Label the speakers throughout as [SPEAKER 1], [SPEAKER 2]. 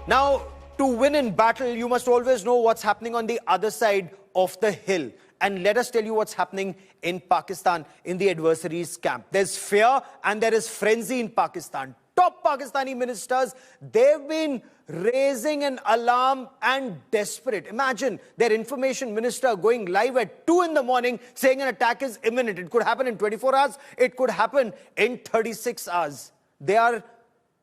[SPEAKER 1] Now, to win in battle, you must always know what's happening on the other side of the hill. And let us tell you what's happening in Pakistan, in the adversary's camp. There's fear and there is frenzy in Pakistan. Top Pakistani ministers, they've been raising an alarm and desperate. Imagine their information minister going live at 2 in the morning saying an attack is imminent. It could happen in 24 hours. It could happen in 36 hours. They are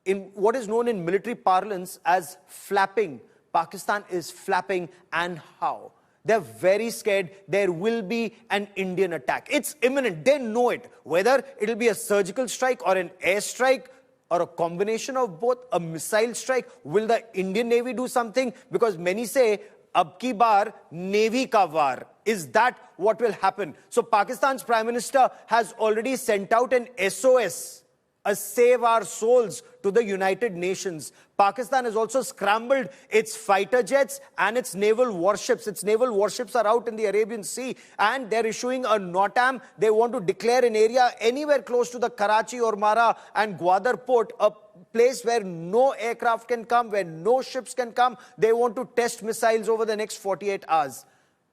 [SPEAKER 1] in what is known in military parlance as flapping. Pakistan is flapping, and how? They're very scared there will be an Indian attack. It's imminent. They know it. Whether it'll be a surgical strike or an airstrike or a combination of both, a missile strike. Will the Indian Navy do something? Because many say, ab ki baar Navy ka war. Is that what will happen? So Pakistan's Prime Minister has already sent out an SOS, a Save Our Souls, to the United Nations. Pakistan has also scrambled its fighter jets and its naval warships. Its naval warships are out in the Arabian Sea and they're issuing a NOTAM. They want to declare an area anywhere close to the Karachi, Ormara and Gwadar port, a place where no aircraft can come, where no ships can come. They want to test missiles over the next 48 hours.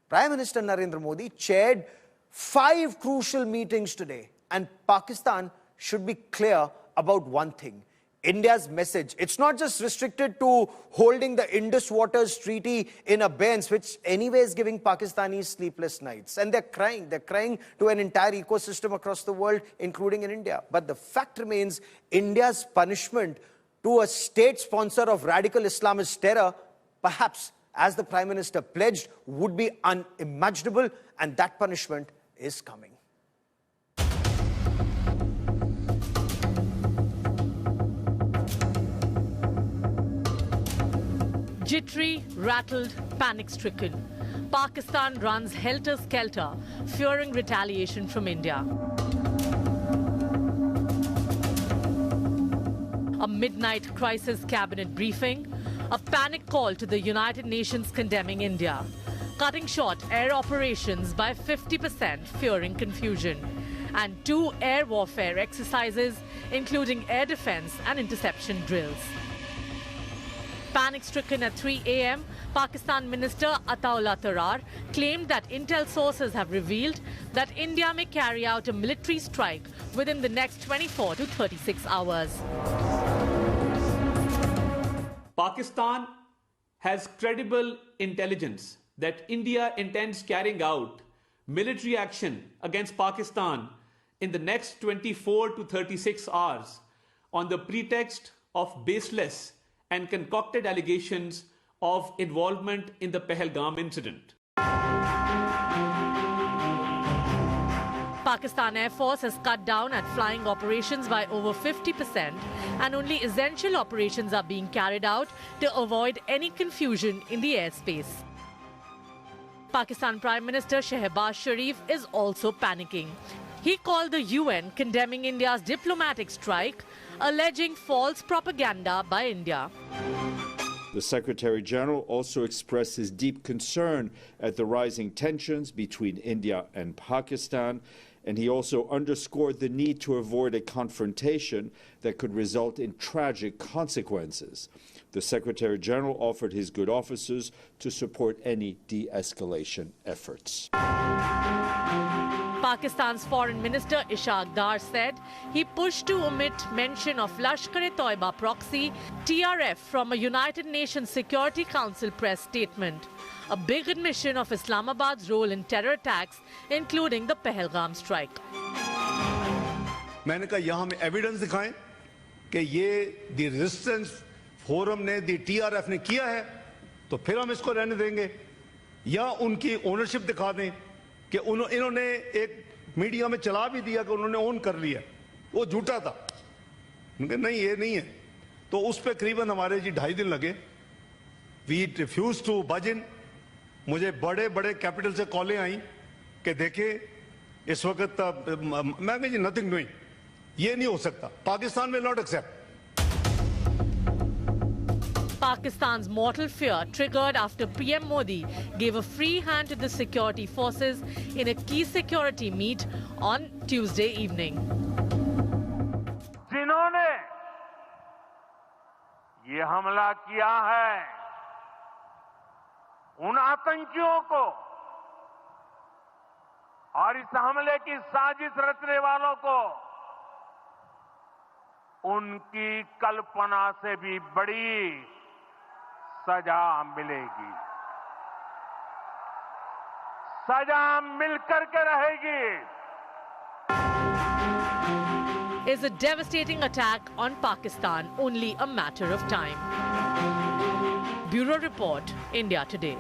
[SPEAKER 1] Prime Minister Narendra Modi chaired 5 crucial meetings today, and Pakistan should be clear about one thing. India's message, it's not just restricted to holding the Indus Waters Treaty in abeyance, which anyway is giving Pakistanis sleepless nights. And they're crying to an entire ecosystem across the world, including in India. But the fact remains, India's punishment to a state sponsor of radical Islamist terror, perhaps, as the Prime Minister pledged, would be unimaginable, and that punishment is coming.
[SPEAKER 2] Jittery, rattled, panic-stricken, Pakistan runs helter-skelter, fearing retaliation from India. A midnight crisis cabinet briefing, a panic call to the United Nations condemning India, cutting short air operations by 50%, fearing confusion, and 2 air warfare exercises, including air defense and interception drills. Panic-stricken at 3 a.m., Pakistan Minister Ataullah Tarar claimed that intel sources have revealed that India may carry out a military strike within the next 24 to 36 hours.
[SPEAKER 3] Pakistan has credible intelligence that India intends carrying out military action against Pakistan in the next 24 to 36 hours on the pretext of baseless and concocted allegations of involvement in the Pahalgam incident.
[SPEAKER 2] Pakistan Air Force has cut down at flying operations by over 50%, and only essential operations are being carried out to avoid any confusion in the airspace. Pakistan Prime Minister Shehbaz Sharif is also panicking. He called the UN condemning India's diplomatic strike, alleging false propaganda by India.
[SPEAKER 4] The Secretary General also expressed his deep concern at the rising tensions between India and Pakistan, and he also underscored the need to avoid a confrontation that could result in tragic consequences. The Secretary General offered his good offices to support any de-escalation efforts.
[SPEAKER 2] Pakistan's Foreign Minister Ishaq Dar said he pushed to omit mention of Lashkar-e-Taiba proxy, TRF, from a United Nations Security Council press statement. A big admission of Islamabad's role in terror attacks, including the Pahalgam strike.
[SPEAKER 5] मैंने कहा यहाँ हमें evidence दिखाएं कि ये दी resistance forum ने दी TRF ने किया है तो फिर हम इसको रहने देंगे, या उनकी ओनरशिप दिखा दें कि इन्होंने एक मीडिया में चला भी दिया कि उन्होंने ओन कर लिया, वो झूठा था। उनके नहीं, ये नहीं है। तो उस पे करीबन हमारे जी 2.5 दिन लगे। वी रिफ्यूज टू बज इन। मुझे बड़े बड़े कैपिटल से कॉलें आई कि देखें इस वक्त मैं कहा जी नथिंग डूइंग, ये नहीं हो सकता, Pakistan will not accept.
[SPEAKER 2] Pakistan's mortal fear triggered after PM Modi gave a free hand to the security forces in a key security meet on Tuesday evening.
[SPEAKER 6] जिन्होंने ये ये हमला किया है, उन आतंकियों को और इस हमले की साजिश रचने वालों को उनकी कल्पना से भी बड़ी सजा मिलेगी। सजा मिलकर के रहेगी।
[SPEAKER 2] Is a devastating attack on Pakistan only a matter of time? Bureau Report, India Today.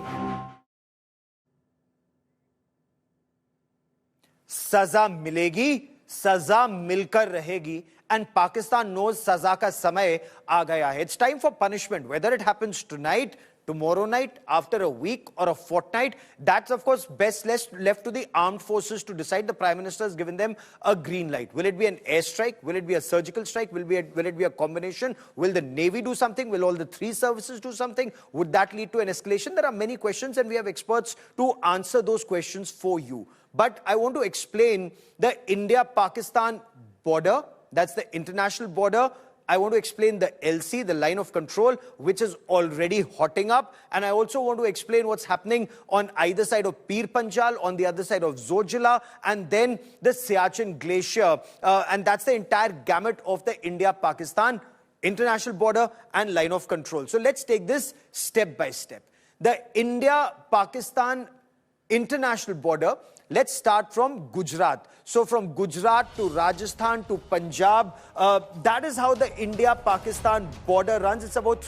[SPEAKER 1] सजा मिलेगी, सजा मिलकर रहेगी, and Pakistan knows saza ka samay aa gaya hai. It's time for punishment, whether it happens tonight, tomorrow night, after a week or a fortnight. That's of course best left to the armed forces to decide. The Prime Minister has given them a green light. Will it be an airstrike? Will it be a surgical strike? Will it be a combination? Will the Navy do something? Will all the three services do something? Would that lead to an escalation? There are many questions, and we have experts to answer those questions for you. But I want to explain the India-Pakistan border. That's the international border. I want to explain the LC, the line of control, which is already hotting up. And I also want to explain what's happening on either side of Pir Panjal, on the other side of Zojila, and then the Siachen Glacier. And that's the entire gamut of the India-Pakistan international border and line of control. So let's take this step by step. The India-Pakistan international border, let's start from Gujarat. So from Gujarat to Rajasthan to Punjab, that is how the India-Pakistan border runs. It's about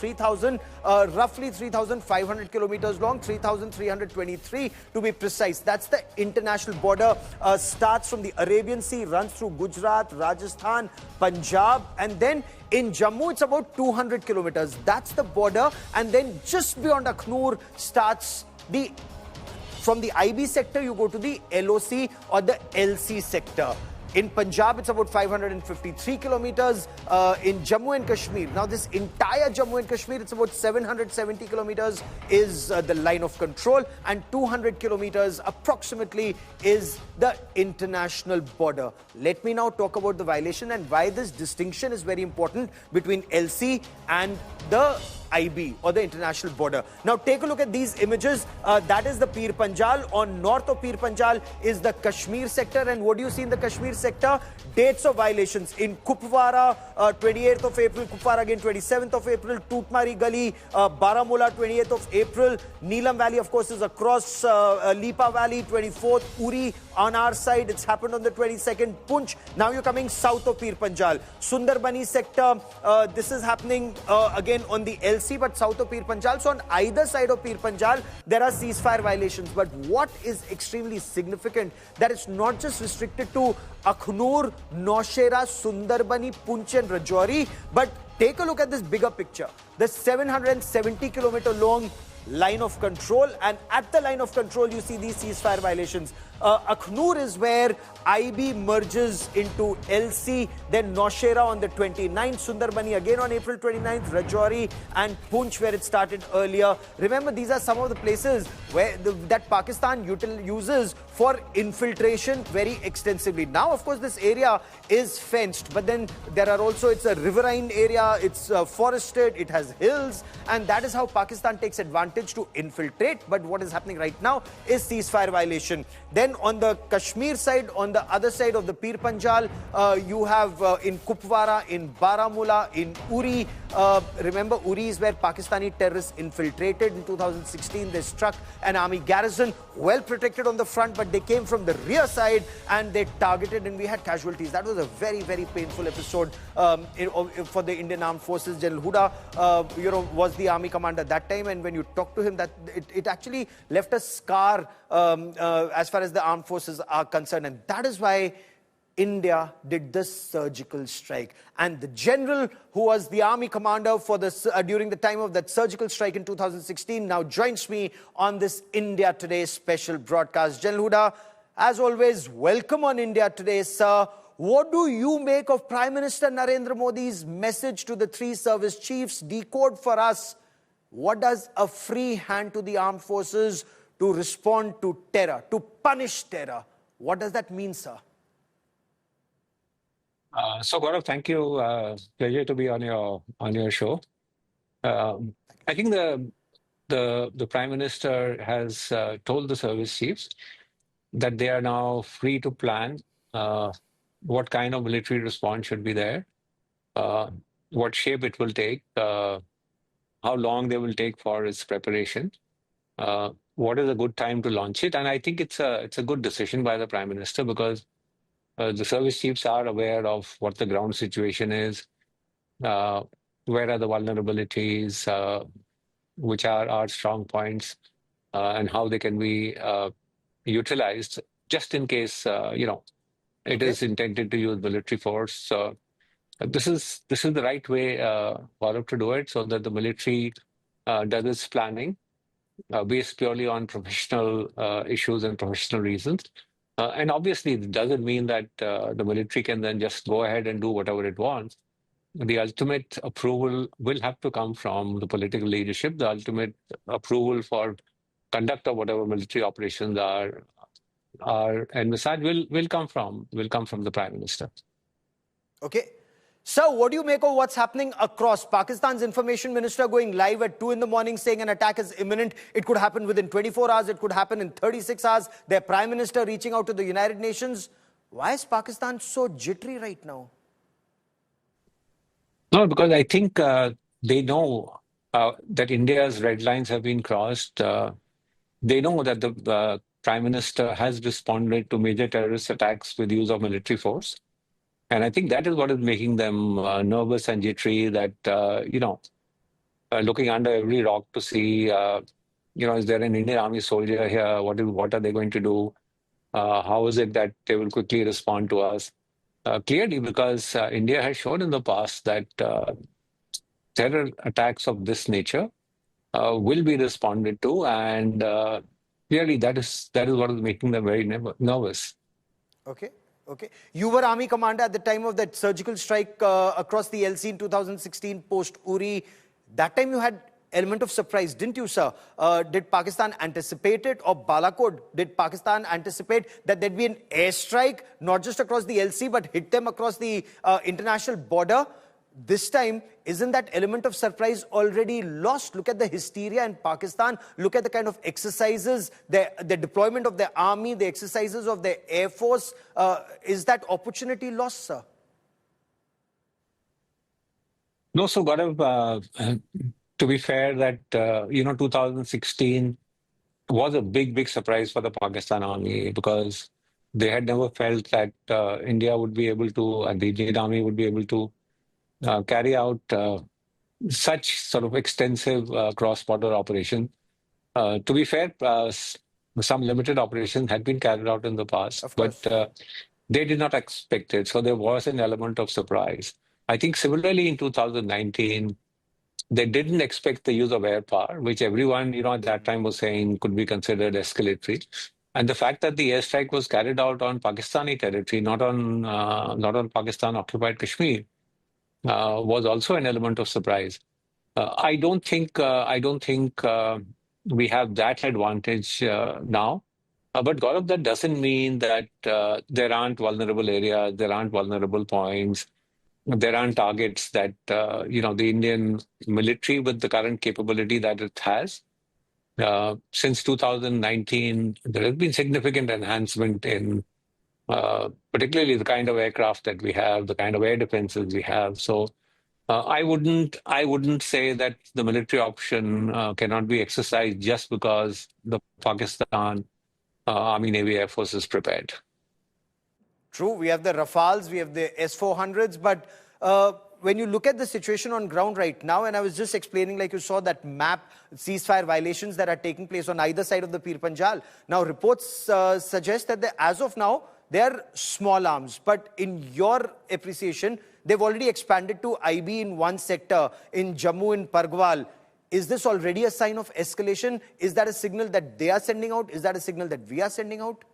[SPEAKER 1] roughly 3,500 kilometers long, 3,323 to be precise. That's the international border. Starts from the Arabian Sea, runs through Gujarat, Rajasthan, Punjab, and then in Jammu, it's about 200 kilometers. That's the border. And then just beyond Akhnur starts from the IB sector, you go to the LOC or the LC sector. In Punjab, it's about 553 kilometers. In Jammu and Kashmir, now this entire Jammu and Kashmir, it's about 770 kilometers is the line of control, and 200 kilometers approximately is the international border. Let me now talk about the violation and why this distinction is very important between LC and the IB or the international border. Now take a look at these images. That is the Pir Panjal. On north of Pir Panjal is the Kashmir sector. And what do you see in the Kashmir sector? Dates of violations. In Kupwara, 28th of April. Kupwara again, 27th of April. Tutmari Gali, Baramulla, 28th of April. Neelam Valley, of course, is across Lipa Valley, 24th. Uri on our side, it's happened on the 22nd. Punch. Now you're coming south of Pir Panjal. Sundarbani sector, this is happening again on the LC, but south of Pir Panjal. So on either side of Pir Panjal, there are ceasefire violations. But what is extremely significant, that it's not just restricted to Akhnur, Naushera, Sundarbani, Punch and Rajouri, but take a look at this bigger picture. The 770 kilometer long line of control, and at the line of control you see these ceasefire violations. Akhnur is where IB merges into LC, then Naushera on the 29th, Sundarbani again on April 29th, Rajouri and Punch where it started earlier. Remember, these are some of the places where that Pakistan uses for infiltration very extensively. Now, of course, this area is fenced, but then there are also, it's a riverine area, it's forested, it has hills, and that is how Pakistan takes advantage to infiltrate. But what is happening right now is ceasefire violation. Then on the Kashmir side, on the other side of the Pir Panjal, you have in Kupwara, in Baramulla, in Uri. Remember, Uri is where Pakistani terrorists infiltrated in 2016. They struck an army garrison, well protected on the front, but they came from the rear side and they targeted, and we had casualties. That was a very, very painful episode for the Indian Armed Forces. General Huda, was the army commander that time, and when you talk to him, that it actually left a scar as far as the armed forces are concerned, and that is why India did this surgical strike. And the general who was the army commander for this during the time of that surgical strike in 2016 now joins me on this India Today special broadcast. General Huda, as always, welcome on India Today, sir. What do you make of Prime Minister Narendra Modi's message to the three service chiefs? Decode for us, what does a free hand to the armed forces to respond to terror, to punish terror? What does that mean, sir?
[SPEAKER 7] So Gaurav, thank you. Pleasure to be on your show. I think the Prime Minister has told the service chiefs that they are now free to plan what kind of military response should be there, what shape it will take, how long they will take for its preparation, what is a good time to launch it. And I think it's a good decision by the Prime Minister because the service chiefs are aware of what the ground situation is, where are the vulnerabilities, which are our strong points, and how they can be utilized just in case, it is intended to use military force. So this is the right way, Gaurav, to do it so that the military does its planning based purely on professional issues and professional reasons. And obviously, it doesn't mean that the military can then just go ahead and do whatever it wants. The ultimate approval will have to come from the political leadership. The ultimate approval for conduct of whatever military operations are envisaged will come from the Prime Minister.
[SPEAKER 1] Okay. So, what do you make of what's happening across? Pakistan's information minister going live at 2 in the morning saying an attack is imminent. It could happen within 24 hours. It could happen in 36 hours. Their prime minister reaching out to the United Nations. Why is Pakistan so jittery right now?
[SPEAKER 7] No, because I think they know that India's red lines have been crossed. They know that the Prime Minister has responded to major terrorist attacks with use of military force. And I think that is what is making them nervous and jittery, that, looking under every rock to see, is there an Indian Army soldier here? What are they going to do? How is it that they will quickly respond to us? Clearly, because India has shown in the past that terror attacks of this nature will be responded to, and clearly that is what is making them very nervous.
[SPEAKER 1] Okay. Okay. You were Army commander at the time of that surgical strike across the LC in 2016 post-Uri. That time you had element of surprise, didn't you, sir? Did Pakistan anticipate it? Or Balakot, did Pakistan anticipate that there'd be an airstrike, not just across the LC, but hit them across the international border? This time, isn't that element of surprise already lost? Look at the hysteria in Pakistan. Look at the kind of exercises, the deployment of their army, the exercises of their air force. Is that opportunity lost, sir?
[SPEAKER 7] No, so Gaurav, to be fair, that 2016 was a big surprise for the Pakistan army because they had never felt that India would be able to, and the Indian army would be able to carry out such sort of extensive cross-border operation. To be fair, some limited operations had been carried out in the past, but they did not expect it. So there was an element of surprise. I think similarly in 2019, they didn't expect the use of air power, which everyone, at that time was saying could be considered escalatory. And the fact that the airstrike was carried out on Pakistani territory, not on Pakistan-occupied Kashmir, was also an element of surprise. I don't think we have that advantage now. But Gaurav, that doesn't mean that there aren't vulnerable areas, there aren't vulnerable points, there aren't targets that the Indian military, with the current capability that it has, since 2019, there has been significant enhancement in particularly the kind of aircraft that we have, the kind of air defenses we have. So I wouldn't say that the military option cannot be exercised just because the Pakistan Army, Navy, Air Force is prepared.
[SPEAKER 1] True, we have the Rafales, we have the S-400s, but when you look at the situation on ground right now, and I was just explaining, like you saw that map, ceasefire violations that are taking place on either side of the Pir Panjal. Now, reports suggest that as of now, they are small arms, but in your appreciation, they've already expanded to IB in one sector, in Jammu, in Pargwal. Is this already a sign of escalation? Is that a signal that they are sending out? Is that a signal that we are sending out?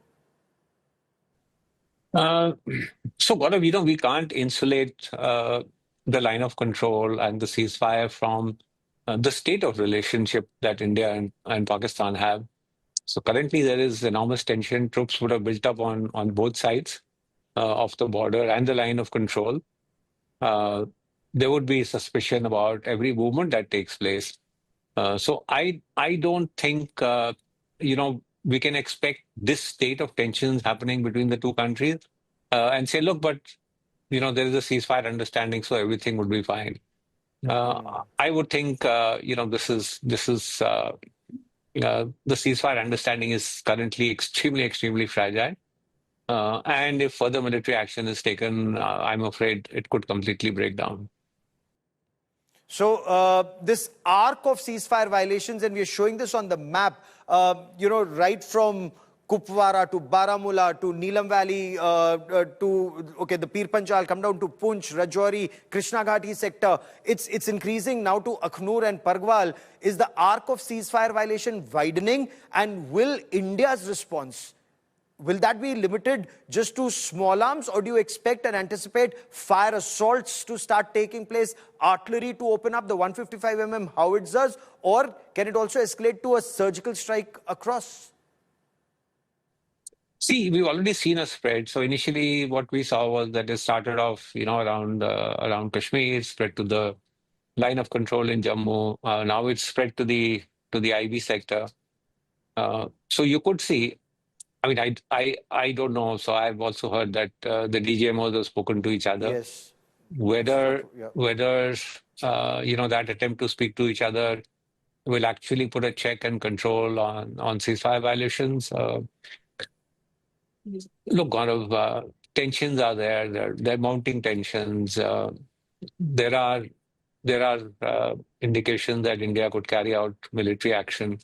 [SPEAKER 7] So, Gaurav, we can't insulate the line of control and the ceasefire from the state of relationship that India and Pakistan have. So currently there is enormous tension. Troops would have built up on both sides of the border and the line of control. there would be suspicion about every movement that takes place. So I don't think we can expect this state of tensions happening between the two countries and say, look, but there is a ceasefire understanding, so everything would be fine. I would think the ceasefire understanding is currently extremely, extremely fragile. And if further military action is taken, I'm afraid it could completely break down.
[SPEAKER 1] So this arc of ceasefire violations, and we're showing this on the map, right from Kupwara to Baramulla to Neelam Valley the Pir Panjal, come down to Poonch, Rajouri, Krishna Ghati sector. It's increasing now to Akhnur and Pargwal. Is the arc of ceasefire violation widening? And will India's response, will that be limited just to small arms, or do you expect and anticipate fire assaults to start taking place, artillery to open up, the 155mm howitzers, or can it also escalate to a surgical strike across?
[SPEAKER 7] See, we've already seen a spread. So initially what we saw was that it started off, around Kashmir, spread to the line of control in Jammu. Now it's spread to the IB sector. So you could see, I mean, I don't know. So I've also heard that the DGMOs have spoken to each other.
[SPEAKER 1] Yes.
[SPEAKER 7] Whether that attempt to speak to each other will actually put a check and control on ceasefire violations. Look, Gaurav, tensions are there. They're mounting tensions. There are indications that India could carry out military action.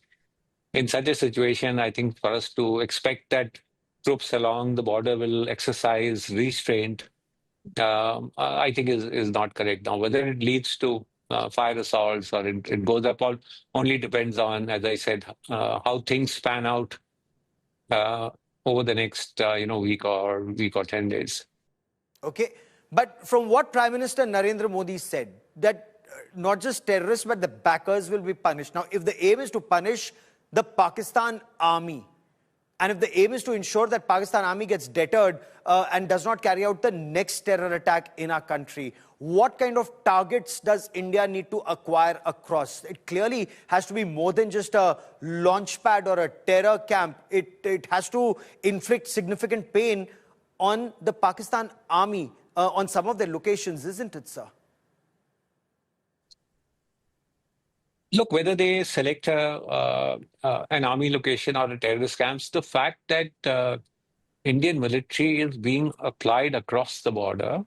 [SPEAKER 7] In such a situation, I think for us to expect that troops along the border will exercise restraint, I think is not correct. Now, whether it leads to fire assaults or it goes up, only depends on, as I said, how things pan out over the next week or 10 days.
[SPEAKER 1] Okay, but from what Prime Minister Narendra Modi said, that not just terrorists but the backers will be punished. Now, if the aim is to punish the Pakistan army, and if the aim is to ensure that Pakistan army gets deterred and does not carry out the next terror attack in our country, what kind of targets does India need to acquire across? It clearly has to be more than just a launch pad or a terror camp. It has to inflict significant pain on the Pakistan army on some of their locations, isn't it, sir?
[SPEAKER 7] Look, whether they select an army location or a terrorist camps, the fact that Indian military is being applied across the border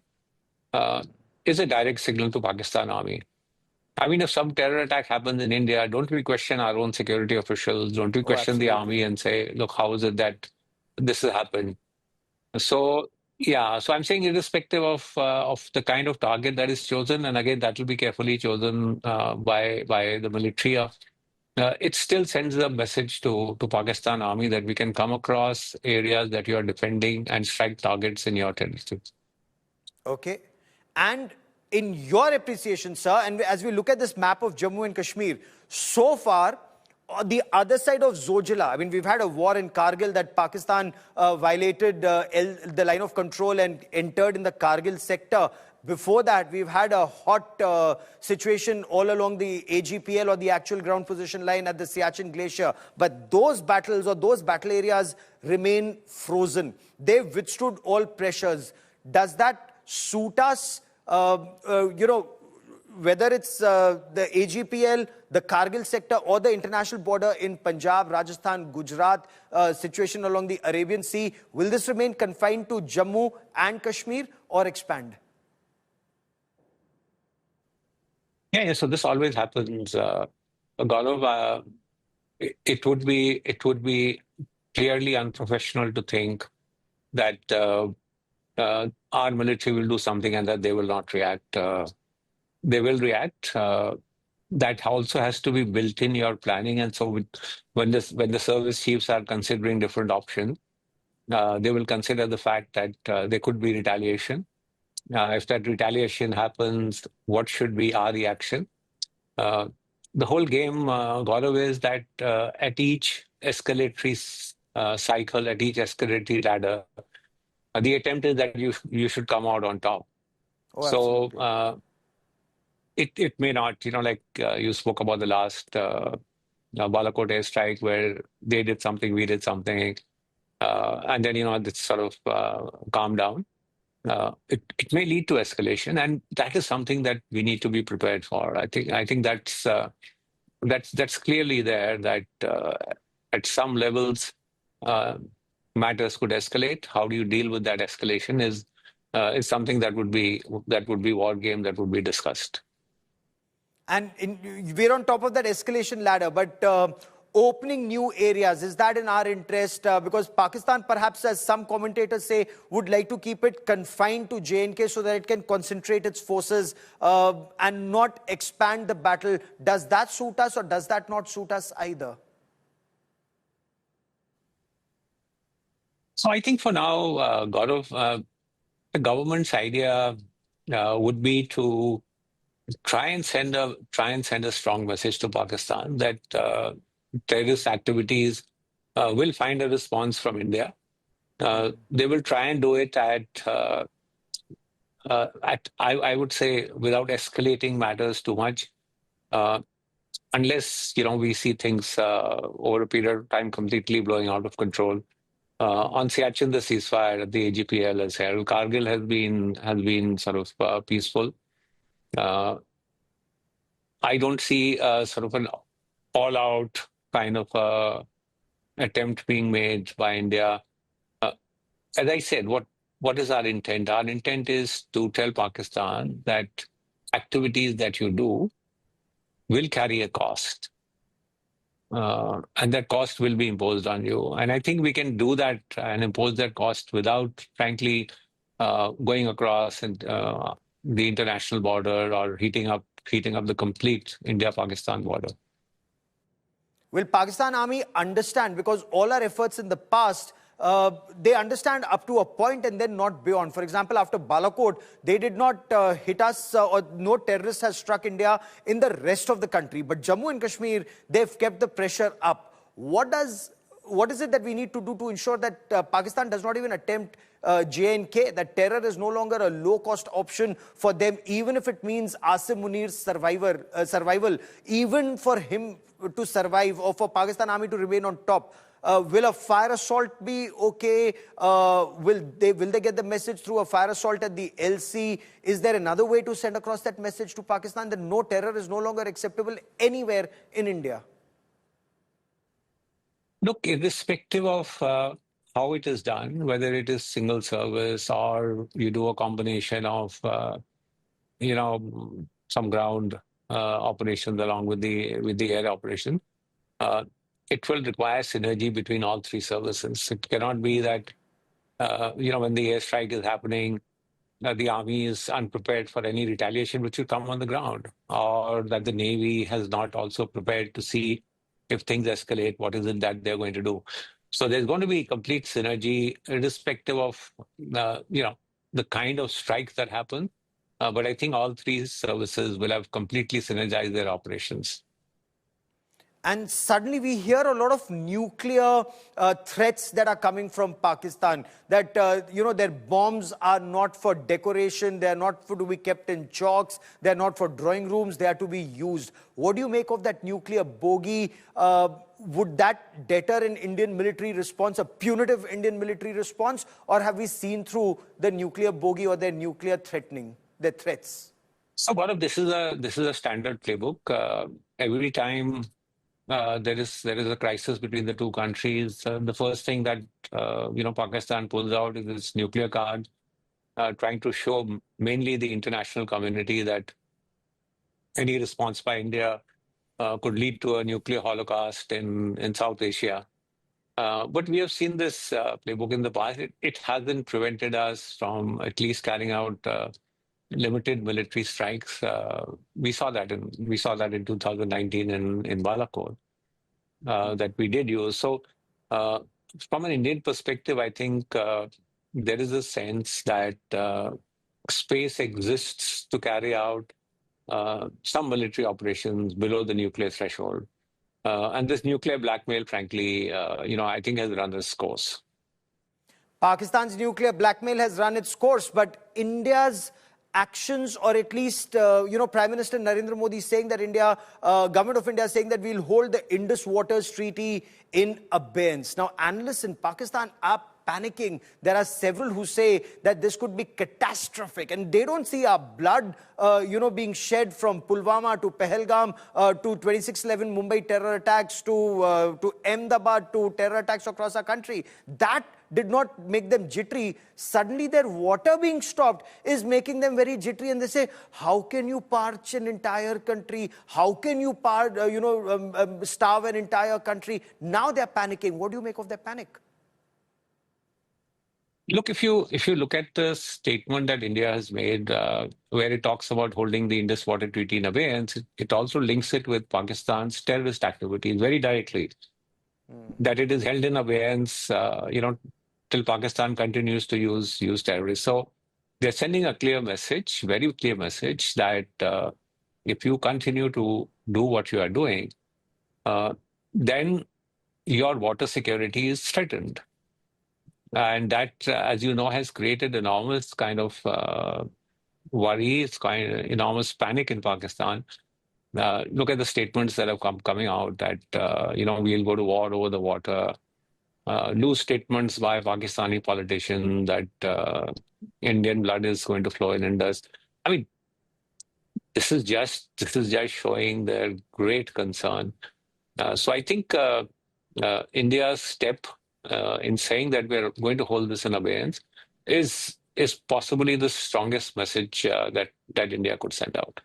[SPEAKER 7] is a direct signal to Pakistan army. I mean, if some terror attack happens in India, don't we question our own security officials? Don't we question the army and say, look, how is it that this has happened? So, yeah, so I'm saying irrespective of the kind of target that is chosen, and again, that will be carefully chosen by the military. It still sends a message to Pakistan army that we can come across areas that you are defending and strike targets in your territory.
[SPEAKER 1] Okay. And in your appreciation, sir, and as we look at this map of Jammu and Kashmir, so far, on the other side of Zojila, I mean, we've had a war in Kargil that Pakistan violated the line of control and entered in the Kargil sector. Before that, we've had a hot situation all along the AGPL or the actual ground position line at the Siachen Glacier. But those battles or those battle areas remain frozen. They've withstood all pressures. Does that suit us? Whether it's the AGPL, the Kargil sector, or the international border in Punjab, Rajasthan, Gujarat, situation along the Arabian Sea, will this remain confined to Jammu and Kashmir or expand?
[SPEAKER 7] Yeah, so this always happens. Gaurav, it would be clearly unprofessional to think that our military will do something and that they will not react. They will react. That also has to be built in your planning. And so when the service chiefs are considering different options, they will consider the fact that there could be retaliation. If that retaliation happens, what should be our reaction? The whole game, Gaurav, is that at each escalatory cycle, at each escalatory ladder, the attempt is that you should come out on top.
[SPEAKER 1] Oh,
[SPEAKER 7] it may not, like you spoke about the last Balakot airstrike where they did something, we did something, and then, it's sort of calmed down. It may lead to escalation, and that is something that we need to be prepared for. I think that's clearly there, that at some levels matters could escalate. How do you deal with that escalation is something that would be war game that would be discussed.
[SPEAKER 1] And we're on top of that escalation ladder, but opening new areas, is that in our interest? Because Pakistan, perhaps, as some commentators say, would like to keep it confined to J&K so that it can concentrate its forces and not expand the battle. Does that suit us, or does that not suit us either?
[SPEAKER 7] So I think for now, Gaurav, the government's idea would be to try and send a strong message to Pakistan that terrorist activities will find a response from India. They will try and do it I would say, without escalating matters too much, unless we see things over a period of time completely blowing out of control. On Siachen, the ceasefire at the AGPL has held. Kargil has been sort of peaceful. I don't see sort of an all-out kind of attempt being made by India. As I said, what is our intent? Our intent is to tell Pakistan that activities that you do will carry a cost. And that cost will be imposed on you. And I think we can do that and impose that cost without, frankly, going across the international border or heating up the complete India-Pakistan border.
[SPEAKER 1] Will Pakistan Army understand? Because all our efforts in the past, they understand up to a point and then not beyond. For example, after Balakot, they did not hit us, or no terrorist has struck India in the rest of the country. But Jammu and Kashmir, they've kept the pressure up. What is it that we need to do to ensure that Pakistan does not even attempt J&K, that terror is no longer a low-cost option for them, even if it means Asim Munir's survival, even for him to survive or for Pakistan Army to remain on top? Will a fire assault be okay? Will they get the message through a fire assault at the LC? Is there another way to send across that message to Pakistan that no terror is no longer acceptable anywhere in India?
[SPEAKER 7] Look, irrespective of how it is done, whether it is single service or you do a combination of, some ground operations along with the air operation, it will require synergy between all three services. It cannot be that, when the airstrike is happening, the Army is unprepared for any retaliation which will come on the ground, or that the Navy has not also prepared to see if things escalate, what is it that they're going to do. So there's going to be complete synergy, irrespective of, the kind of strikes that happen. But I think all three services will have completely synergized their operations.
[SPEAKER 1] And suddenly we hear a lot of nuclear threats that are coming from Pakistan, that, their bombs are not for decoration, they're not to be kept in chalks, they're not for drawing rooms, they are to be used. What do you make of that nuclear bogey? Would that deter an Indian military response, a punitive Indian military response, or have we seen through the nuclear bogey or their nuclear threats?
[SPEAKER 7] So, Gaurav, this is a standard playbook. Every time there is a crisis between the two countries, the first thing that Pakistan pulls out is its nuclear card, trying to show mainly the international community that any response by India could lead to a nuclear holocaust in South Asia. But we have seen this playbook in the past. It hasn't prevented us from at least carrying out limited military strikes. We saw that in 2019 in Balakot that we did use. So from an Indian perspective, I think there is a sense that space exists to carry out some military operations below the nuclear threshold. And this nuclear blackmail, frankly, I think has run its course.
[SPEAKER 1] Pakistan's nuclear blackmail has run its course, but India's actions, or at least, Prime Minister Narendra Modi saying that Government of India saying that we'll hold the Indus Waters Treaty in abeyance. Now, analysts in Pakistan are panicking. There are several who say that this could be catastrophic, and they don't see our blood, being shed from Pulwama to Pahalgam to 26/11 Mumbai terror attacks to Ahmedabad to terror attacks across our country. That did not make them jittery. Suddenly their water being stopped is making them very jittery, and they say, how can you parch an entire country? How can you starve an entire country? Now they're panicking. What do you make of their panic?
[SPEAKER 7] Look, if you look at the statement that India has made, where it talks about holding the Indus Water Treaty in abeyance, it also links it with Pakistan's terrorist activities very directly. That it is held in abeyance, till Pakistan continues to use terrorists. So they're sending a clear message, very clear message, that if you continue to do what you are doing, then your water security is threatened. And that, as you know, has created enormous kind of worry, enormous panic in Pakistan. Look at the statements that have coming out that, we'll go to war over the water. Loose statements by Pakistani politicians that Indian blood is going to flow in Indus. I mean, this is just showing their great concern. So I think India's step in saying that we're going to hold this in abeyance is possibly the strongest message that India could send out.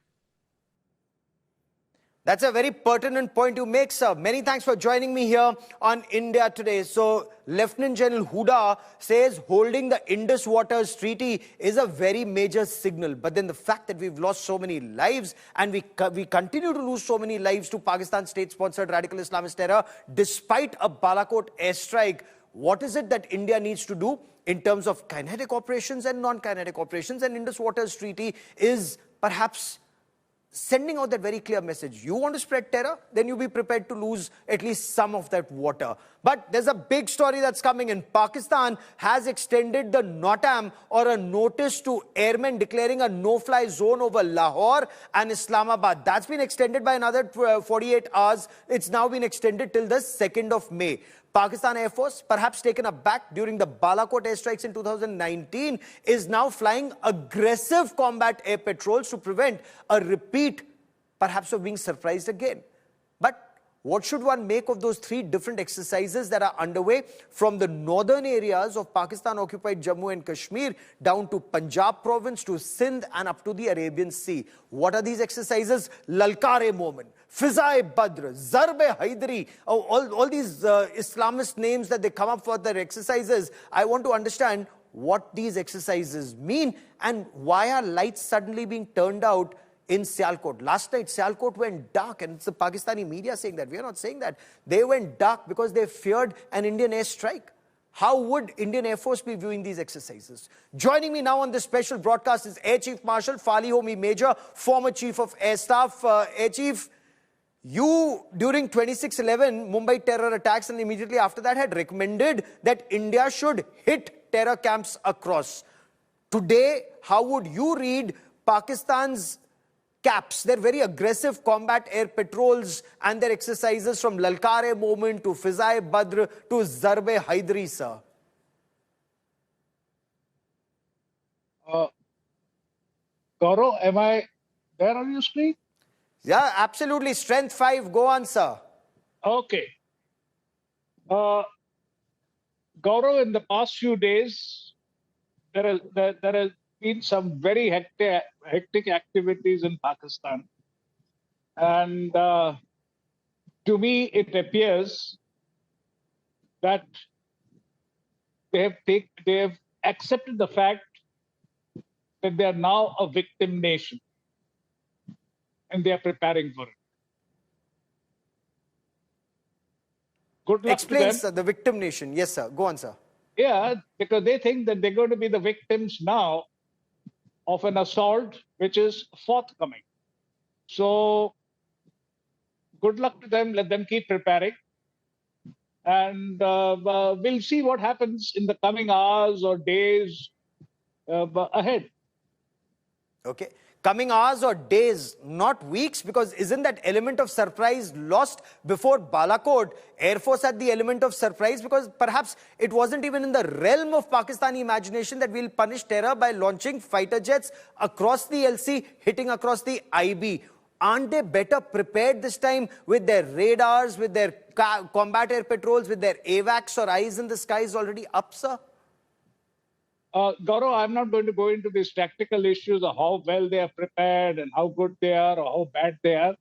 [SPEAKER 1] That's a very pertinent point you make, sir. Many thanks for joining me here on India Today. So, Lieutenant General Huda says holding the Indus Waters Treaty is a very major signal. But then the fact that we've lost so many lives, and we continue to lose so many lives to Pakistan state-sponsored radical Islamist terror, despite a Balakot airstrike, what is it that India needs to do in terms of kinetic operations and non-kinetic operations? And Indus Waters Treaty is perhaps sending out that very clear message. You want to spread terror? Then you be prepared to lose at least some of that water. But there's a big story that's coming in. Pakistan has extended the NOTAM, or a notice to airmen, declaring a no-fly zone over Lahore and Islamabad. That's been extended by another 48 hours. It's now been extended till the 2nd of May. Pakistan Air Force, perhaps taken aback during the Balakot airstrikes in 2019, is now flying aggressive combat air patrols to prevent a repeat, perhaps, of being surprised again. But what should one make of those 3 different exercises that are underway from the northern areas of Pakistan-occupied Jammu and Kashmir down to Punjab province to Sindh and up to the Arabian Sea? What are these exercises? Lashkar-e-Taiba, Fiza-e-Badr, Zarb-e-Haidari, all these Islamist names that they come up for their exercises. I want to understand what these exercises mean and why are lights suddenly being turned out in Sialkot. Last night, Sialkot went dark, and it's the Pakistani media saying that. We are not saying that. They went dark because they feared an Indian airstrike. How would Indian Air Force be viewing these exercises? Joining me now on this special broadcast is Air Chief Marshal Fali Homi Major, former Chief of Air Staff. Air Chief, you, during 26/11 Mumbai terror attacks and immediately after that, had recommended that India should hit terror camps across. Today, how would you read Pakistan's CAPs, their very aggressive combat air patrols and their exercises from Lashkar-e-Taiba to Fiza-e-Badr to Zarb-e-Haidari, sir?
[SPEAKER 8] Gaurav, am I there on your screen?
[SPEAKER 1] Yeah, absolutely. Strength 5, go on, sir.
[SPEAKER 8] Okay. Gaurav, in the past few days, there has been some very hectic activities in Pakistan. And to me, it appears that they have accepted the fact that they are now a victim nation. And they are preparing for it. Good luck to them.
[SPEAKER 1] Explain, sir, the victim nation. Yes, sir. Go on, sir.
[SPEAKER 8] Yeah, because they think that they're going to be the victims now of an assault which is forthcoming. So, good luck to them. Let them keep preparing. And we'll see what happens in the coming hours or days ahead.
[SPEAKER 1] Okay. Coming hours or days, not weeks, because isn't that element of surprise lost before Balakot? Air Force had the element of surprise because perhaps it wasn't even in the realm of Pakistani imagination that we'll punish terror by launching fighter jets across the LC, hitting across the IB. Aren't they better prepared this time with their radars, with their combat air patrols, with their AWACS or eyes in the skies already up, sir?
[SPEAKER 8] Gaurav, I'm not going to go into these tactical issues of how well they are prepared and how good they are or how bad they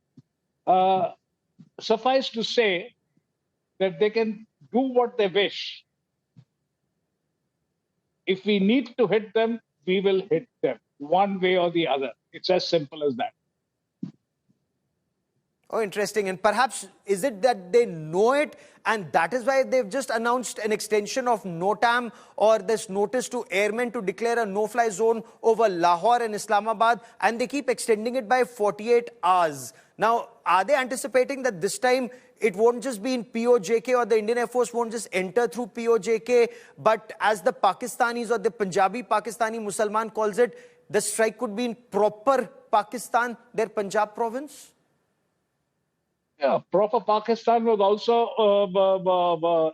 [SPEAKER 8] are. Suffice to say that they can do what they wish. If we need to hit them, we will hit them one way or the other. It's as simple as that.
[SPEAKER 1] Oh, interesting. And perhaps is it that they know it and that is why they've just announced an extension of NOTAM or this notice to airmen to declare a no-fly zone over Lahore and Islamabad, and they keep extending it by 48 hours. Now, are they anticipating that this time it won't just be in POJK or the Indian Air Force won't just enter through POJK, but as the Pakistanis or the Punjabi Pakistani Musalman calls it, the strike could be in proper Pakistan, their Punjab province?
[SPEAKER 8] Yeah, proper Pakistan was also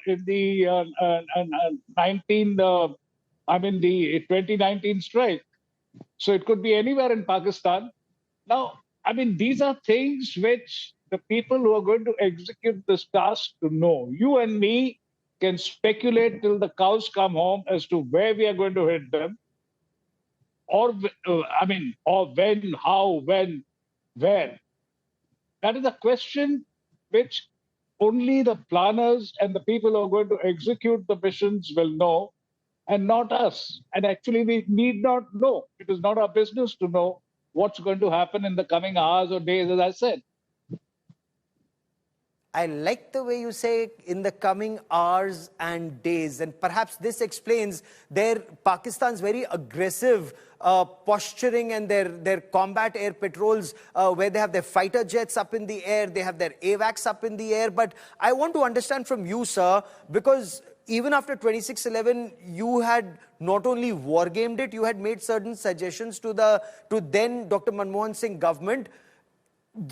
[SPEAKER 8] in the 2019 strike. So it could be anywhere in Pakistan. Now, I mean, these are things which the people who are going to execute this task to know. You and me can speculate till the cows come home as to where we are going to hit them, or when, how, when, where. That is a question which only the planners and the people who are going to execute the missions will know, and not us. And actually, we need not know. It is not our business to know what's going to happen in the coming hours or days, as I said.
[SPEAKER 1] I like the way you say in the coming hours and days, and perhaps this explains Pakistan's very aggressive posturing and their combat air patrols where they have their fighter jets up in the air, they have their AWACS up in the air. But I want to understand from you, sir, because even after 26/11, you had not only wargamed it, you had made certain suggestions to then Dr. Manmohan Singh government.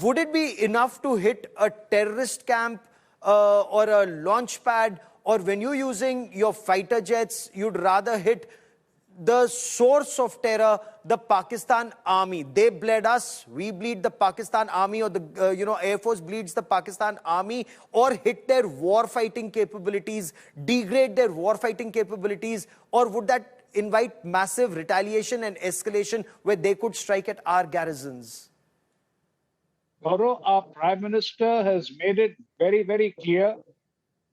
[SPEAKER 1] Would it be enough to hit a terrorist camp or a launch pad, or when you're using your fighter jets, you'd rather hit the source of terror, the Pakistan army? They bled us, we bleed the Pakistan army, or the Air Force bleeds the Pakistan army, or hit their war fighting capabilities, degrade their war fighting capabilities, or would that invite massive retaliation and escalation where they could strike at our garrisons?
[SPEAKER 8] Gaurav, our Prime Minister has made it very, very clear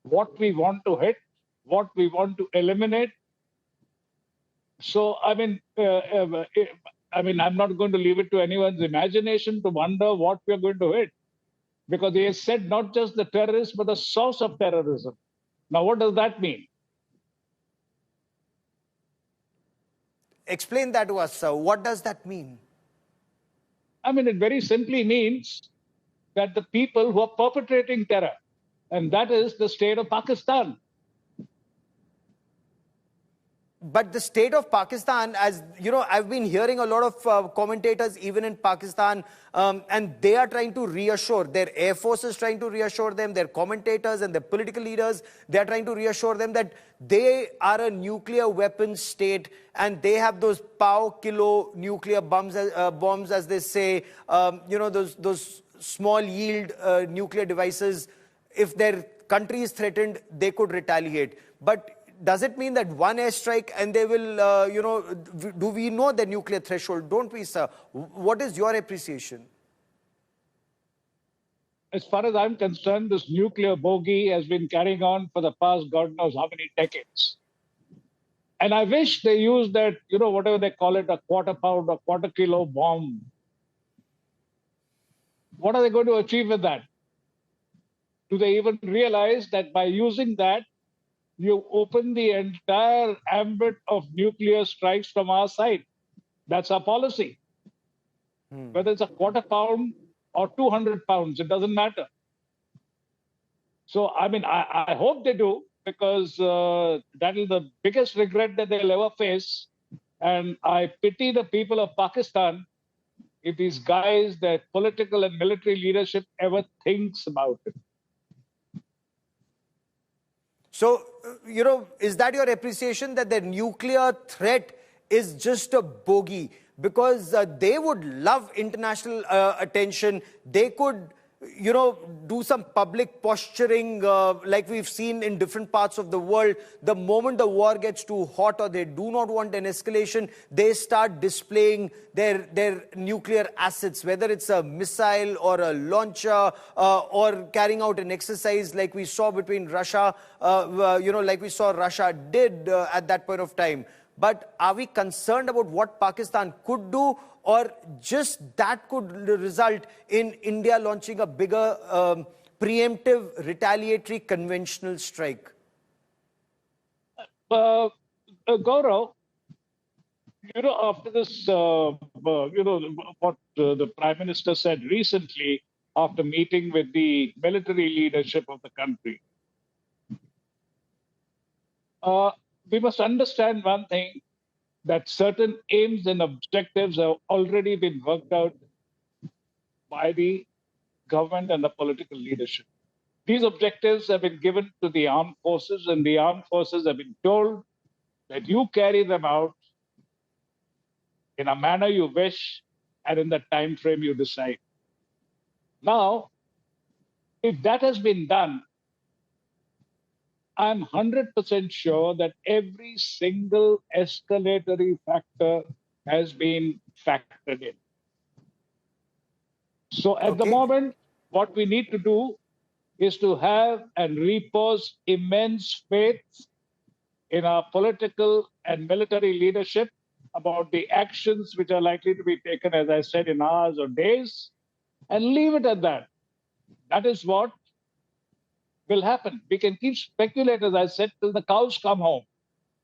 [SPEAKER 8] what we want to hit, what we want to eliminate. So, I'm not going to leave it to anyone's imagination to wonder what we're going to hit, because he has said not just the terrorists, but the source of terrorism. Now, what does that mean?
[SPEAKER 1] Explain that to us, sir. What does that mean?
[SPEAKER 8] I mean, it very simply means that the people who are perpetrating terror, and that is the state of Pakistan.
[SPEAKER 1] But the state of Pakistan, as you know, I've been hearing a lot of commentators, even in Pakistan, and they are trying to reassure, their Air Force is trying to reassure them, their commentators and their political leaders, they are trying to reassure them that they are a nuclear weapons state and they have those pow-kilo nuclear bombs, as they say, those small yield nuclear devices. If their country is threatened, they could retaliate. But does it mean that one airstrike and they will, do we know the nuclear threshold? Don't we, sir? What is your appreciation?
[SPEAKER 8] As far as I'm concerned, this nuclear bogey has been carrying on for the past God knows how many decades. And I wish they used that, whatever they call it, a quarter-pound or quarter-kilo bomb. What are they going to achieve with that? Do they even realize that by using that, you open the entire ambit of nuclear strikes from our side? That's our policy. Whether it's a quarter-pound or 200 pounds, it doesn't matter. So, I hope they do, because that is the biggest regret that they'll ever face. And I pity the people of Pakistan if these guys, their political and military leadership ever thinks about it.
[SPEAKER 1] So, is that your appreciation that the nuclear threat is just a bogey? Because they would love international attention. They could, do some public posturing like we've seen in different parts of the world. The moment the war gets too hot or they do not want an escalation, they start displaying their nuclear assets, whether it's a missile or a launcher or carrying out an exercise like we saw between Russia, like we saw Russia did at that point of time. But are we concerned about what Pakistan could do, or just that could result in India launching a bigger preemptive retaliatory conventional strike?
[SPEAKER 8] Gaurav, after this, what the Prime Minister said recently after meeting with the military leadership of the country, we must understand one thing, that certain aims and objectives have already been worked out by the government and the political leadership. These objectives have been given to the armed forces, and the armed forces have been told that you carry them out in a manner you wish and in the time frame you decide. Now, if that has been done, I'm 100% sure that every single escalatory factor has been factored in. So at the moment, what we need to do is to have and repose immense faith in our political and military leadership about the actions which are likely to be taken, as I said, in hours or days, and leave it at that. That is what will happen. We can keep speculating, as I said, till the cows come home.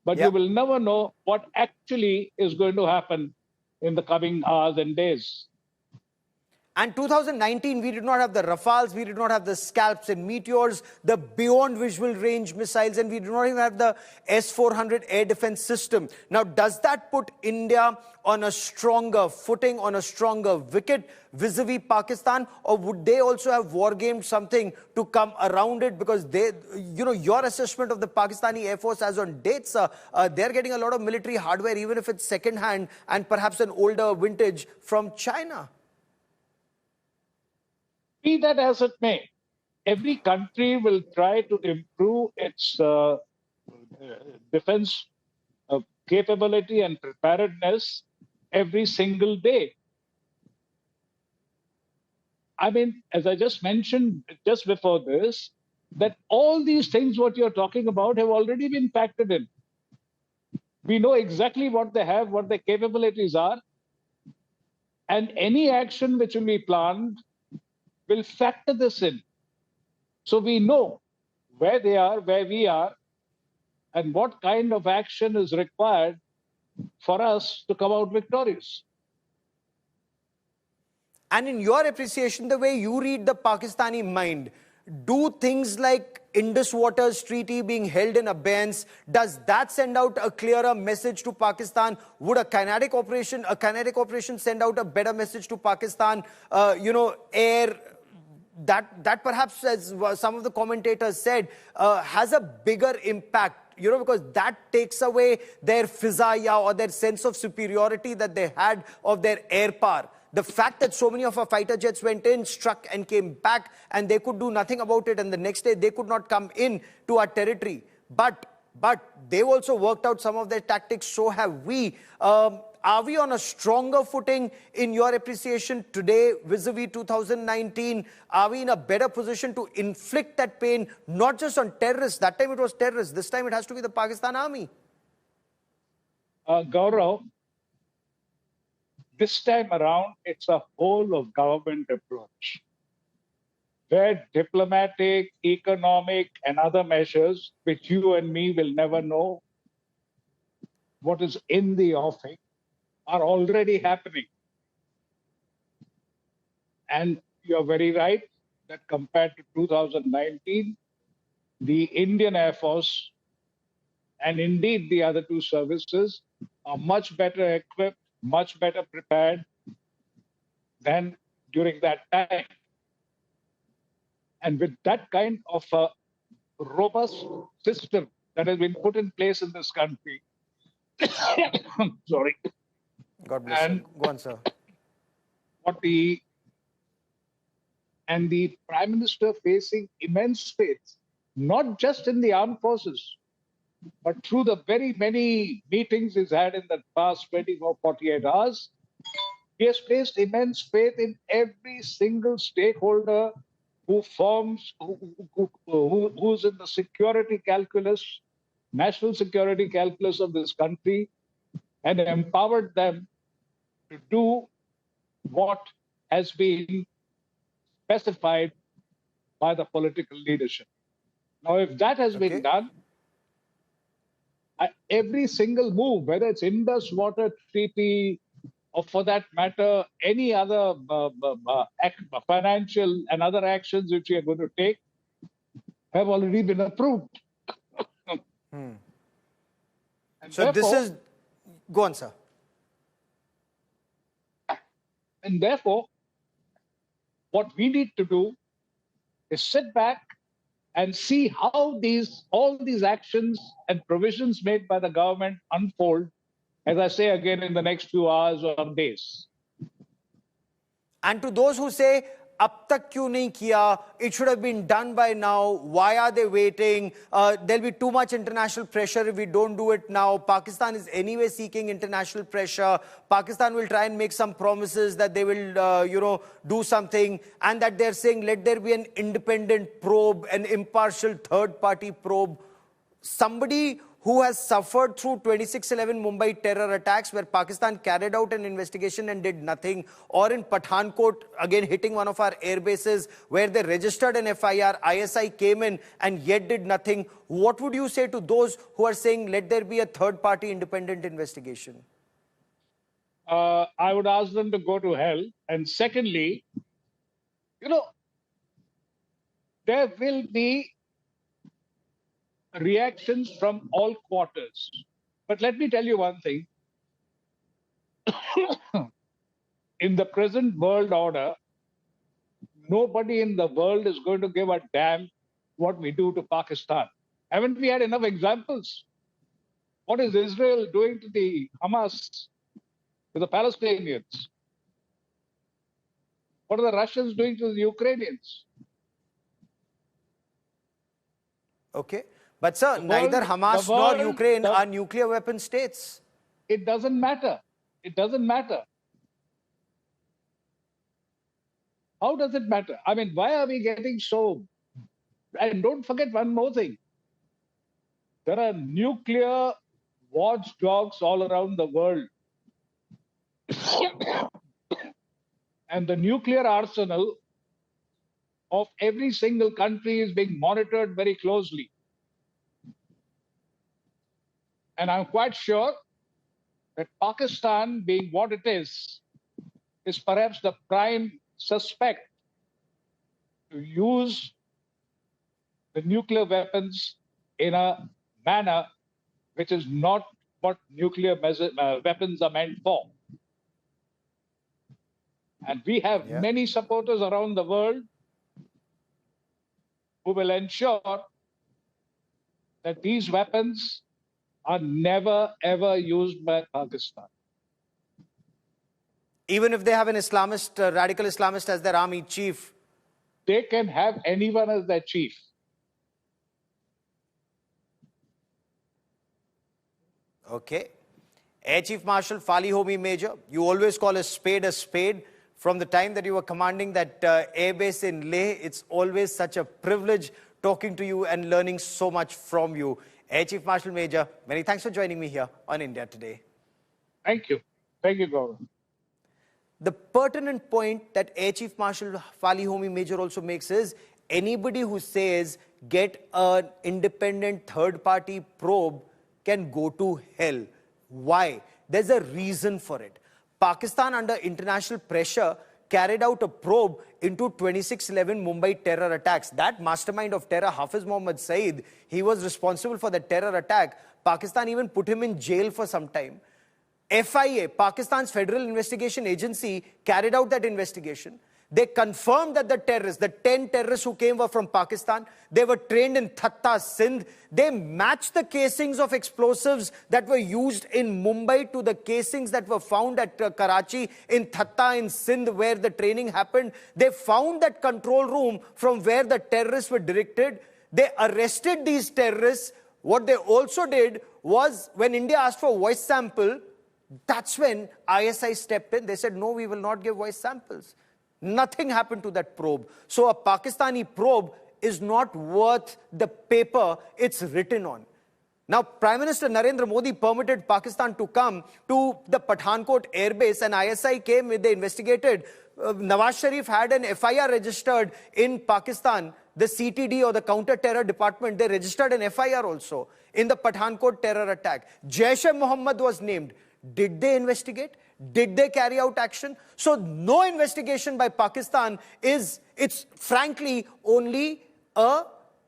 [SPEAKER 8] But you will never know what actually is going to happen in the coming hours and days.
[SPEAKER 1] And 2019, we did not have the Rafales, we did not have the Scalps and Meteors, the beyond visual range missiles, and we do not even have the S-400 air defense system. Now, does that put India on a stronger footing, on a stronger wicket vis-a-vis Pakistan, or would they also have war-gamed something to come around it? Because they, your assessment of the Pakistani Air Force as on dates, they're getting a lot of military hardware, even if it's second-hand and perhaps an older vintage from China.
[SPEAKER 8] Be that as it may, every country will try to improve its defense capability and preparedness every single day. I mean, as I just mentioned just before this, that all these things what you're talking about have already been factored in. We know exactly what they have, what their capabilities are, and any action which will be planned will factor this in. So we know where they are, where we are, and what kind of action is required for us to come out victorious.
[SPEAKER 1] And in your appreciation, the way you read the Pakistani mind, do things like Indus Waters Treaty being held in abeyance, does that send out a clearer message to Pakistan? Would a kinetic operation send out a better message to Pakistan? Air, that perhaps, as some of the commentators said, has a bigger impact, because that takes away their fizaya or their sense of superiority that they had of their air power. The fact that so many of our fighter jets went in, struck and came back, and they could do nothing about it, and the next day they could not come in to our territory. But they've also worked out some of their tactics, so have we. Are we on a stronger footing in your appreciation today vis-a-vis 2019? Are we in a better position to inflict that pain, not just on terrorists? That time it was terrorists. This time it has to be the Pakistan army.
[SPEAKER 8] Gaurav, this time around, it's a whole of government approach, where diplomatic, economic, and other measures, which you and me will never know what is in the offing, are already happening. And you're very right that compared to 2019, the Indian Air Force and indeed the other two services are much better equipped, much better prepared, than during that time. And with that kind of a robust system that has been put in place in this country, sorry,
[SPEAKER 1] God bless
[SPEAKER 8] and
[SPEAKER 1] you. Go on, sir.
[SPEAKER 8] the Prime Minister facing immense faith, not just in the armed forces, but through the very many meetings he's had in the past 24, 48 hours, he has placed immense faith in every single stakeholder who's in the security calculus, national security calculus of this country, and empowered them to do what has been specified by the political leadership. Now, if that has been done, every single move, whether it's Indus Water Treaty, or for that matter, any other financial and other actions which we are going to take, have already been approved.
[SPEAKER 1] So this is... Go on, sir.
[SPEAKER 8] And therefore, what we need to do is sit back and see how all these actions and provisions made by the government unfold, as I say again, in the next few hours or days.
[SPEAKER 1] And to those who say, ab tak kyun nahi kiya, it should have been done by now, why are they waiting? There'll be too much international pressure if we don't do it now. Pakistan is anyway seeking international pressure. Pakistan will try and make some promises that they will, do something, and that they're saying, let there be an independent probe, an impartial third-party probe. Somebody who has suffered through 26/11 Mumbai terror attacks, where Pakistan carried out an investigation and did nothing, or in Pathankot, again hitting one of our air bases, where they registered an FIR, ISI came in and yet did nothing. What would you say to those who are saying, let there be a third-party independent investigation?
[SPEAKER 8] I would ask them to go to hell. And secondly, there will be reactions from all quarters. But let me tell you one thing. In the present world order, nobody in the world is going to give a damn what we do to Pakistan. Haven't we had enough examples? What is Israel doing to the Hamas, to the Palestinians? What are the Russians doing to the Ukrainians?
[SPEAKER 1] Okay. But sir, neither Hamas nor Ukraine are nuclear weapon states.
[SPEAKER 8] It doesn't matter. It doesn't matter. How does it matter? I mean, why are we getting so... And don't forget one more thing. There are nuclear watchdogs all around the world. And the nuclear arsenal of every single country is being monitored very closely. And I'm quite sure that Pakistan, being what it is perhaps the prime suspect to use the nuclear weapons in a manner which is not what nuclear weapons are meant for. And we have many supporters around the world who will ensure that these weapons are never, ever used by Pakistan.
[SPEAKER 1] Even if they have an Islamist, radical Islamist as their army chief?
[SPEAKER 8] They can have anyone as their chief.
[SPEAKER 1] Okay. Air Chief Marshal Fali Homi Major, you always call a spade a spade. From the time that you were commanding that air base in Leh, it's always such a privilege talking to you and learning so much from you. Air Chief Marshal Major, many thanks for joining me here on India Today.
[SPEAKER 8] Thank you. Thank you, Gaurav.
[SPEAKER 1] The pertinent point that Air Chief Marshal Fali Homi Major also makes is, anybody who says get an independent third-party probe can go to hell. Why? There's a reason for it. Pakistan, under international pressure, carried out a probe into 26/11 Mumbai terror attacks. That mastermind of terror, Hafiz Saeed, he was responsible for the terror attack. Pakistan even put him in jail for some time. FIA, Pakistan's Federal Investigation Agency, carried out that investigation. They confirmed that the 10 terrorists who came were from Pakistan. They were trained in Thatta, Sindh. They matched the casings of explosives that were used in Mumbai to the casings that were found at Karachi, in Thatta, in Sindh, where the training happened. They found that control room from where the terrorists were directed. They arrested these terrorists. What they also did was, when India asked for voice sample, that's when ISI stepped in. They said, no, we will not give voice samples. Nothing happened to that probe. So a Pakistani probe is not worth the paper it's written on. Now, Prime Minister Narendra Modi permitted Pakistan to come to the Pathankot airbase, and ISI came, they investigated. Nawaz Sharif had an FIR registered in Pakistan. The CTD, or the Counter-Terror Department, they registered an FIR also in the Pathankot terror attack. Jaish-e-Mohammed was named. Did they investigate? Did they carry out action? So no investigation by Pakistan it's frankly only a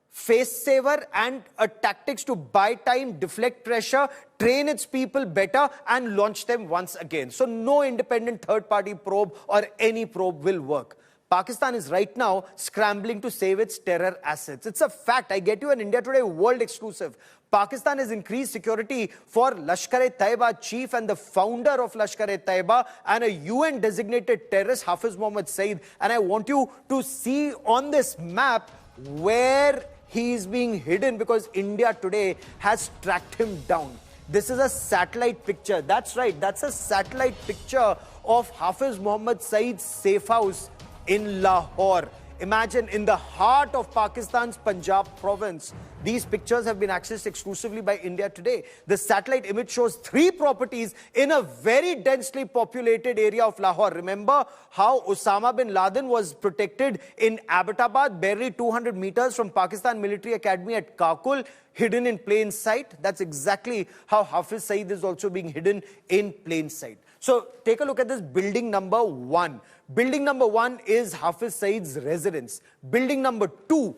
[SPEAKER 1] face saver and a tactics to buy time, deflect pressure, train its people better and launch them once again. So no independent third-party probe or any probe will work. Pakistan is right now scrambling to save its terror assets. It's a fact. I get you an India Today world exclusive. Pakistan has increased security for Lashkar-e-Taiba chief and the founder of Lashkar-e-Taiba and a UN designated terrorist, Hafiz Saeed. And I want you to see on this map where he is being hidden, because India Today has tracked him down. This is a satellite picture. That's right. That's a satellite picture of Hafiz Saeed's safe house in Lahore. Imagine, in the heart of Pakistan's Punjab province. These pictures have been accessed exclusively by India Today. The satellite image shows 3 properties in a very densely populated area of Lahore. Remember how Osama bin Laden was protected in Abbottabad, barely 200 meters from Pakistan Military Academy at Kakul, hidden in plain sight? That's exactly how Hafiz Saeed is also being hidden in plain sight. So take a look at this building number 1. Building number 1 is Hafiz Saeed's residence. Building number 2,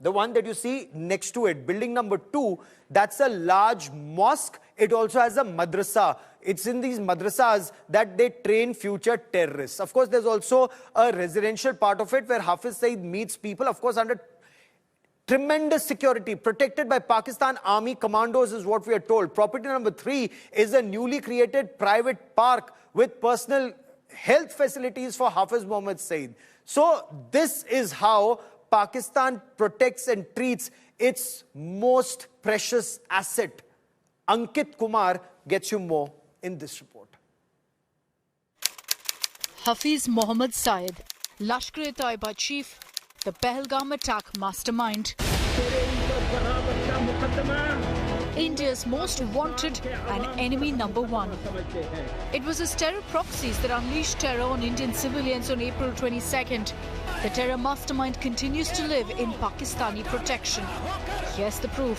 [SPEAKER 1] the one that you see next to it, building number 2, that's a large mosque. It also has a madrasa. It's in these madrasas that they train future terrorists. Of course, there's also a residential part of it where Hafiz Saeed meets people, of course, under tremendous security, protected by Pakistan Army commandos is what we are told. Property number 3 is a newly created private park with personal health facilities for Hafiz Saeed. So this is how Pakistan protects and treats its most precious asset. Ankit Kumar gets you more in this report.
[SPEAKER 9] Hafiz Saeed, Lashkar-e-Taiba chief, the Pahalgam attack mastermind. India's most wanted and enemy number 1. It was his terror proxies that unleashed terror on Indian civilians on April 22nd. The terror mastermind continues to live in Pakistani protection. Here's the proof.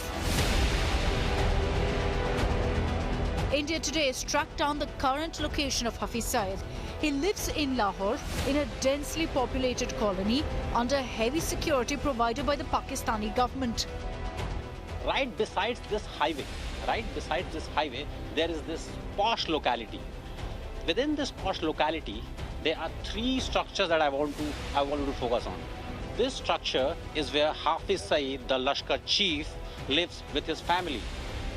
[SPEAKER 9] India Today has tracked down the current location of Hafiz Saeed. He lives in Lahore in a densely populated colony under heavy security provided by the Pakistani government.
[SPEAKER 10] Right beside this highway, there is this posh locality. Within this posh locality, there are 3 structures that I want to focus on. This structure is where Hafiz Saeed, the Lashkar chief, lives with his family.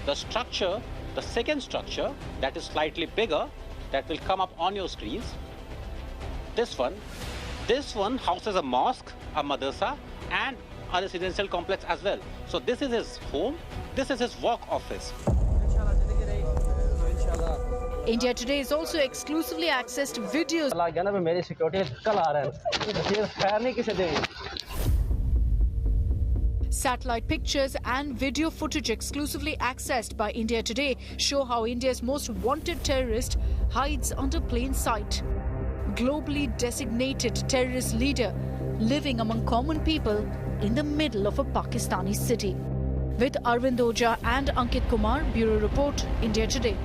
[SPEAKER 10] The second structure, that is slightly bigger, that will come up on your screens. This one houses a mosque, a madrasa, and a residential complex as well. So this is his home, this is his work office.
[SPEAKER 9] India Today has also exclusively accessed videos. Satellite pictures and video footage exclusively accessed by India Today show how India's most wanted terrorist hides under plain sight. Globally designated terrorist leader living among common people in the middle of a Pakistani city. With Arvind Oja and Ankit Kumar, Bureau Report, India Today.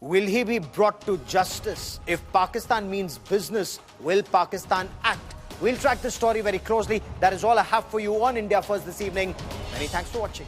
[SPEAKER 1] Will he be brought to justice? If Pakistan means business, will Pakistan act? We'll track this story very closely. That is all I have for you on India First this evening. Many thanks for watching.